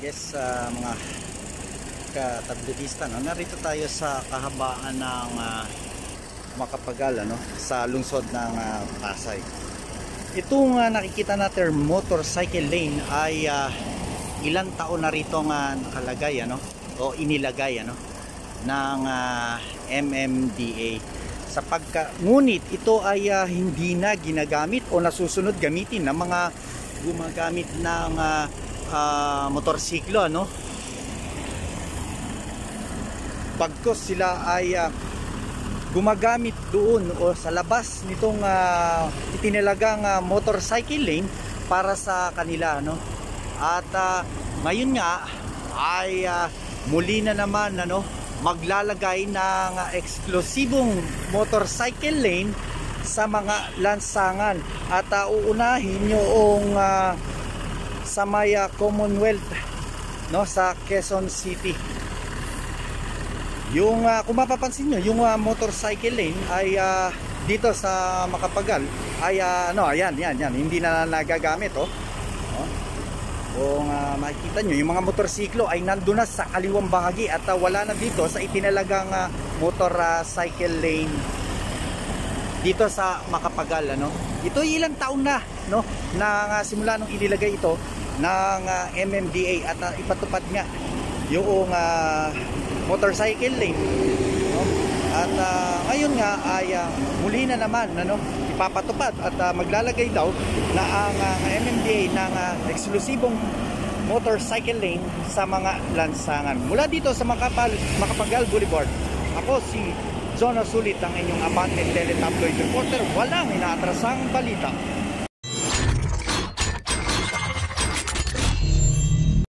Yes, mga katablidista, no? Narito tayo sa kahabaan ng Macapagal, ano? Sa lungsod ng Pasay. Itong nakikita natin motorcycle lane ay ilang taon na rito nakalagay, ano? O inilagay, ano? Ng MMDA. Ngunit ito ay hindi na ginagamit o nasusunod gamitin ng mga gumagamit ng motorsiklo, ano? Pagkos sila ay gumagamit doon o sa labas nitong itinilagang motorcycle lane para sa kanila, ano? At ngayon nga ay muli na naman, ano, maglalagay ng eksklusibong motorcycle lane sa mga lansangan at uunahin yung sa may Commonwealth, no, sa Quezon City. Yung kung mapapansin nyo, yung motorcycle lane ay dito sa Macapagal ay ano, ayan, hindi na nagagamit, oh. Kung makikita nyo, yung mga motorsiklo ay nandun na sa kaliwang bahagi at wala na dito sa itinalagang motorcycle lane dito sa Macapagal, ano. Ito ay ilang taon na, no, na simula nung inilagay ito ng MMDA at ipatupad nga yung motorcycle lane, no? At ngayon nga ay muli na naman, ano, ipapatupad at maglalagay daw na ang MMDA ng eksklusibong motorcycle lane sa mga lansangan. Mula dito sa Macapagal Boulevard, ako si Jono Sulit, ang inyong abante teletabloid reporter. Walang inaatrasang balita.